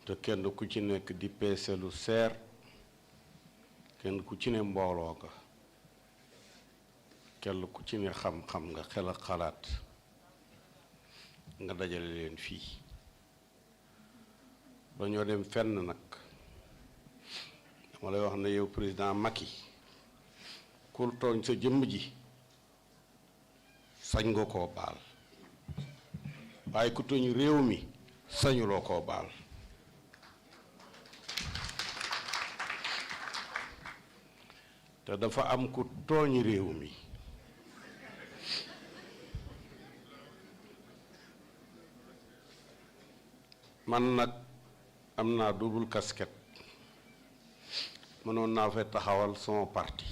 te kenn ku ci nekk di peese lu seer kenn ku ci ne mbooloo nga kenn ku ci ne xam-xam nga xel ak xalaat nga dajale leen fii ba ñoo dem fenn nag dama lay wax ne yow président Macky ku tooñ sa jëmm ji sañ nga koo baal waaye ku tooñ réew mi sañuloo koo baal te dafa am ku tooñ réew mi man nag am naa double casquette mënoon naa fay taxawal sama parti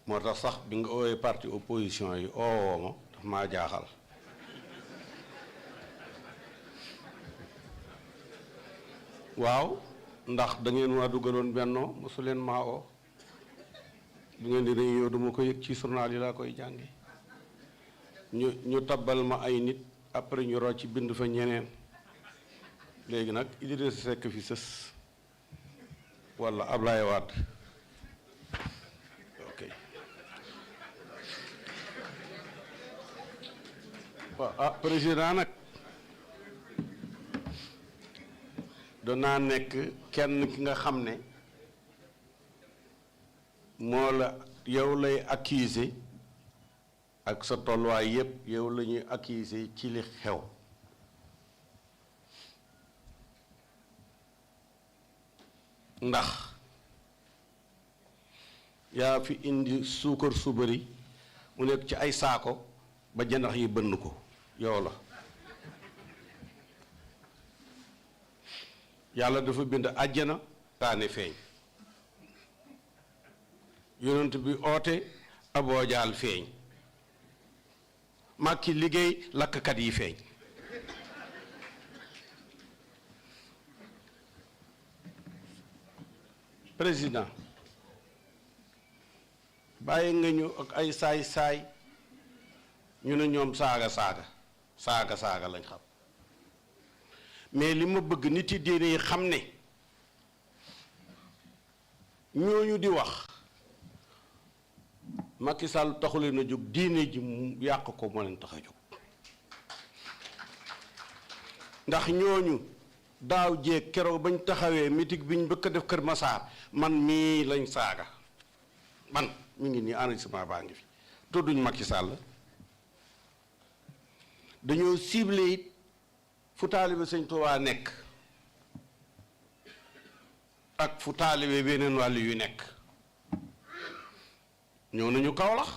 moo tax sax bi nga oowee parti opposition yi oowoo ma daf maa jaaxal waaw ndax da ngeen waa dugaloon bennoo mosu leen maa oo bu ngeen di réunion duma ko yëg ci journal yi laa koy jànge ñu tabbal ma ay nit après ñu rocc ci bind fa ñeneen léegi nag Idrissa Seck fi sës walla Ablaye Wade ok waaw président nag danaa nekk kenn ki nga xam ne moo la yow lay accuser ak sa tolluwaay yépp yow la ñuy accuser ci li xew ndax yaa fi indi suukar su bari mu nekk ci ay saako ba janax yi bënn ko yow la yàlla dafa bind àjjana taane feeñ yonent bi oote aboojaal feeñ Macky liggéey lakkkat yi feeñ président bàyyi nga ñu ak ay saay-saay ñu ne ñoom saaga lañ xam mais li ma bëgg nit yi diine yi xam ne ñooñu di wax Macky Sall taxulee na jóg diine ji mu yàq ko moo leen tax a jóg ndax ñooñu daaw jéeg keroog bañ taxawee meeting bi ñu bëgg a def Kër Massar man mii lañ saaga man mi ngi nii enregistrement baa ngi fi tudduñ Macky Sall dañoo ciblé it fu taalibe sëñ Tuubaa nekk ak fu taalibe beneen wàll yu nekk ñëw nañu Kaolack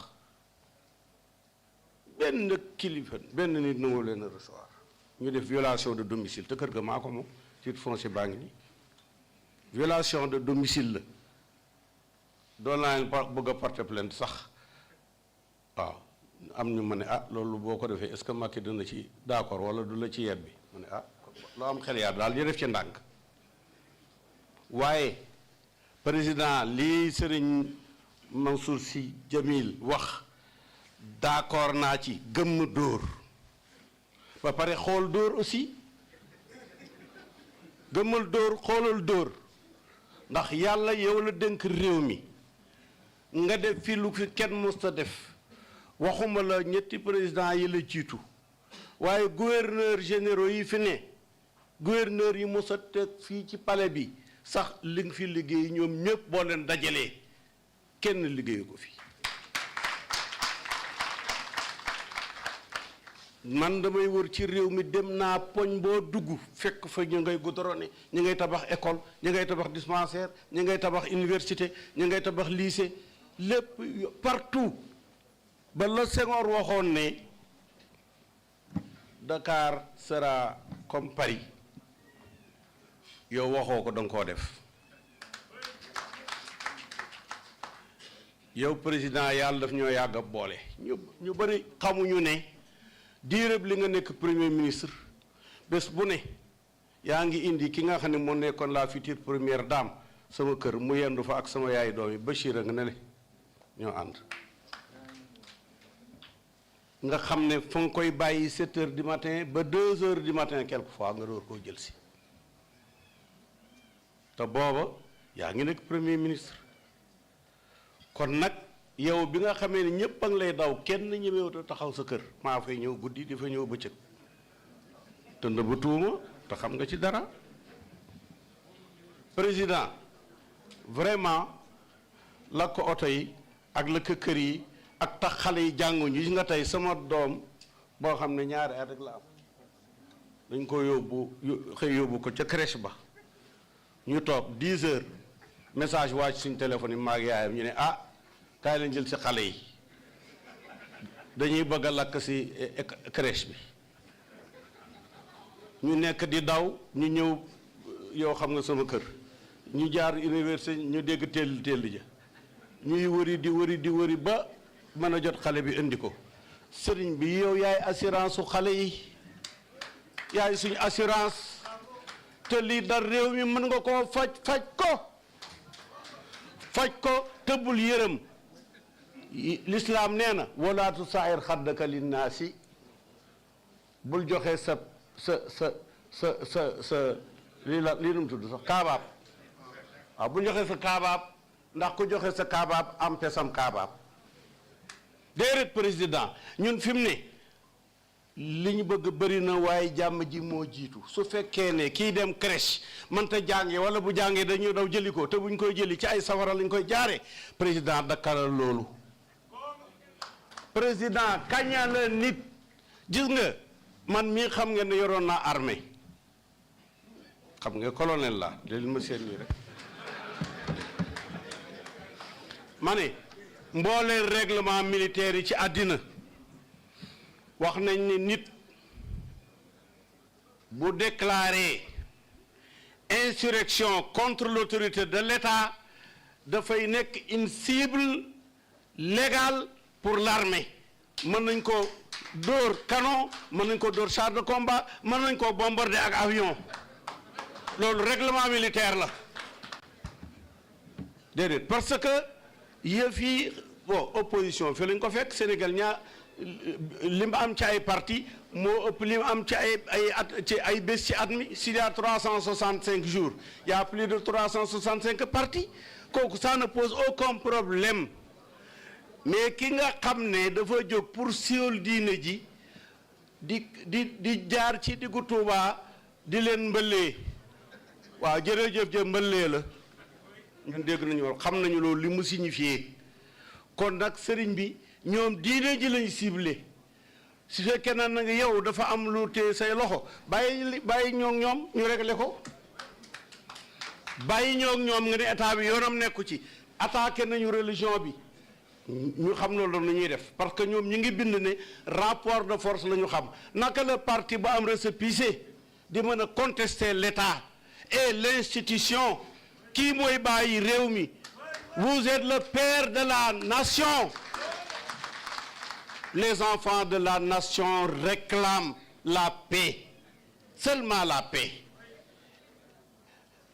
benn kilifa benn nit nangu leen a recevoir ñu def violation de domicile te kër ga maa ko moom titre foncier baa ngi nii violation de domicile la doon naa bëgg a porter plainte sax waaw am ñu ma ne loolu boo ko defee est-ce que Macky dina ci d'accord wala du la ci yet bi ma ne loo am xel yaa daal ñu def ci ndànk waaye président lii sëriñ Mansour Sy Djamil wax d'accord naa ci gëmm dóor ba pare xool dóor aussi gëmmal dóor xoolal dóor ndax yàlla yow la dénk réew mi nga def fi lu fi kenn musta def waxuma la ñetti président yi la jiitu waaye gouverneur généraux yi fi ne gouverneur yi musa teg fii ci palais bi sax li nga fi liggéey ñoom ñëpp boo leen dajalee kenn liggéeyu ko fi man damay wër ci réew mi dem naa poñ boo dugg fekk fa ñu ngay goudronné ñu ngay tabax école ñu ngay tabax dispensaire ñu ngay tabax université ñu ngay tabax lycée lépp partout ba la Senghor waxoon ne Dakar sera comme Paris yow waxoo ko danga koo def yow président yàlla daf ñoo yàgg a boole ñu bari xamuñu ne diirëb li nga nekk premier ministre bés bu ne yaa ngi indi ki nga xam ne moo nekkoon la future première dame sama kër mu yendu fa ak sama yaay doom yi Bachir a nga ne le ñoo ànd nga xam ne fa nga koy bàyyi 7 heures du matin ba 2 heures du matin quelquefois nga door koo jël si te booba yaa ngi nekk premier ministre kon nag yow bi nga xamee ne ñëpp a ngi lay daw kenn ñemewut taxaw sa kër maa fay ñëw guddi di fa ñëw bëccëg te nëbbatuwuma te xam nga ci dara président vraiment lakk oto yi ak lakk kër yi ak tax xale yi jànguñu gis nga tey sama doom boo xam ne ñaari at rek la am dañ ko yóbbu ko ca crèche ba ñu toog 10 heures message wàcc suñ téléphone yi maag yaayam ñu ne ah kaay lañ jël si xale yi dañuy bëgg a lakk si crèche bi ñu nekk di daw ñu ñëw yow xam nga sama kër ñu jaar université ñu dégg teel ja ñuy wëri ba mën a jot xale bi indi ko sëriñ bi yow yaay assurance su xale yi yaay suñu assurance te lii dar réew mi mën nga koo faj ko tëbbul yërëm lislaam nee na walaatu saayir xaddaka linnaasi bul joxe sa lii nu mu tudd sax kaabaab waaw bul joxe sa kaabaab ndax ku joxe sa kaabaab am pesam kaabaab déedéet président ñun fi mu ne li ñu bëgg bëri na waaye jàmm ji moo jiitu su fekkee ne kii dem crèche mënta jànge wala bu jàngee dañuy daw jëli ko te buñ koy jëli ci ay safara lañ koy jaare président dakkalal loolu président kaña la nit gis nga man mii xam nga ne yoroon naa armée xam nga colonel la léegi ma seen nii rek ma ne mbooleen règlement militaire yi ci àddina wax nañ ne nit bu déclarer insurrection contre l'autorité de l'État dafay nekk une cible légale pour l'armée mën nañ ko dóor canon mën nañ ko dóor char de combat mën nañ ko bombarder ak avion loolu règlement militaire la déedéet parce que yëf yi bon opposition fi lañ ko fekk Sénégal li mu am ci ay parti moo ëpp li mu am ci ay bés ci at mi s'il y a 365 jours il y a plus de 365 partis kooku ça ne pose aucun problème mais ki nga xam ne dafa jóg pour siiwal diine ji di jaar ci diggu Tuuba di leen mbëllee waaw jërëjëf mbëllee la ñun dégg nañu loolu xam nañu loolu li mu signifié kon nag sëriñ bi ñoom diine ji lañ ciblé su fekkee na nga yow dafa am lu téye say loxo bàyyi ñoom ñu réglé ko bàyyi ñoom nga ne état bi yoonam nekku ci attaqué nañu religion bi ñu xam loolu la ñuy def parce que ñoom ñu ngi bind ne rapport de force la ñu xam naka la parti ba am récépissé di mën a contester l'état et l'institution kii mooy bàyyi réew mi vous êtes le père de la nation. Les enfants de la nation réclament la paix, seulement la paix.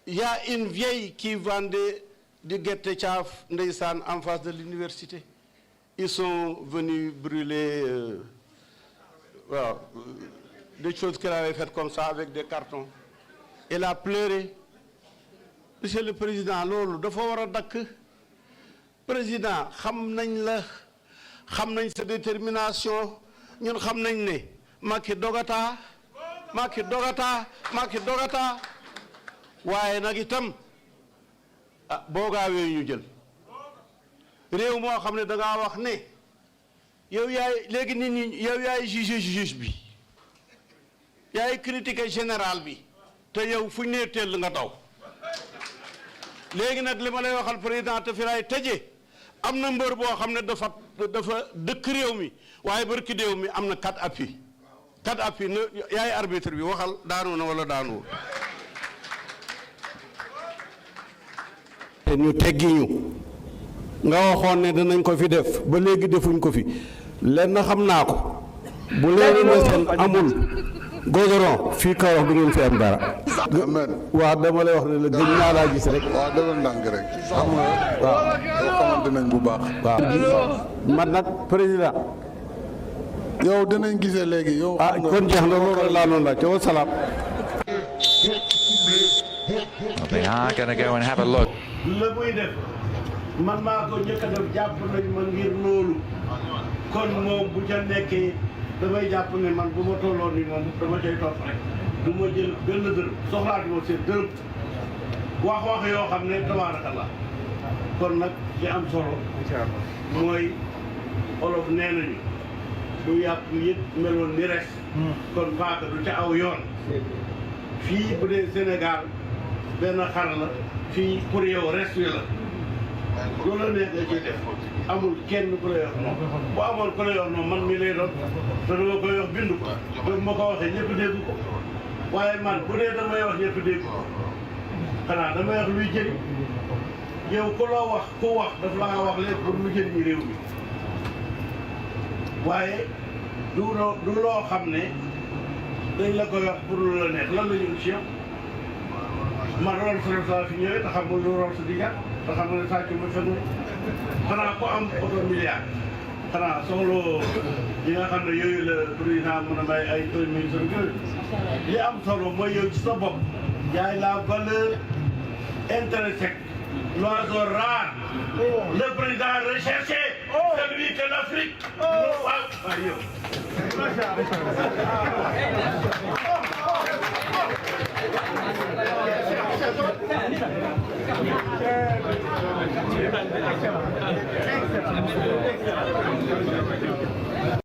Il y a une vieille qui vendait du gerte caaf ndeysaan en face de l'université. Ils sont venus brûler des choses qu'elle avait faites comme ça avec des cartons. Elle a pleuré. Monsieur le Président, loolu dafa war a dakk. Président, xam nañ la. xam nañ sa détermination ñun xam nañ ne Macky dogata waaye nag itam boo gaawee ñu jël réew moo xam ne da ngaa wax ne yow yaay léegi nit ñi yow yaay juge bi yaay critique général bi te yow fu ñu nee teel nga daw léegi nag li ma lay waxal président te fi laay tëjee am na mbër boo xam ne dafa dëkk réew mi waaye barki réew mi am na 4 appuis na yaay arbitre bi waxal daanu na wala daanuwul te ñu teggi ñu nga waxoon ne danañ ko fi def ba léegi defuñ ko fi lenn xam naa ko bu léegi na seen amul goudron fii kaw wax du ngeen fi am dara waaw dama lay wax ne la gëj naa laa gis rek waaw defal ndànk rek xam nga waaw yoo xamante nañ bu baax waaw man nag président yow dinañ gisee léegi yow. ah kon jeex na loolu laa noonu la ca salaam. They are going to go and have a look. la muy def man maa ko njëkk a def jàpp nañ ma ngir loolu kon moom bu ca nekkee damay jàpp ne man bu ma tolloon ni moom dama cay topp rek du ma jël benn dërëm soxlaatu ma seen dërëm wax yoo xam ne tabaarakallah kon nag ci am solo mooy olof nee nañu bu yàpp yëpp meloon ni res kon paaka du ca aw yoon fii bu dee Sénégal benn xar la fii pour yow res wi la loolu la nekk nga ciy def amul kenn ku lay wax moom bu amoon ku lay wax moom man mi lay doon te dama koy wax bind ko donc ma ko waxee ñëpp dégg ko waaye man bu dee damay wax ñëpp dégg ko xanaa damay wax luy jëriñ yow ku loo wax ku wax daf la nga wax léegi pour lu jëriñ réew mi waaye du loo xam ne dañ la koy wax pour lu la neex lan la ñu ci yow man rool sa fi ñëwee te xam nga lu rool sa di jar te xam nga ne sàcc ma fenn xanaa ko am oto milliard xanaa soxla yi nga xam ne yooyu la président mën a may ay 1 million yooyu li am solo mooy yow ci sa bopp yaay la valeur intrinsèque l'oiseau rare le président recherché celui que l'Afrique waaw yow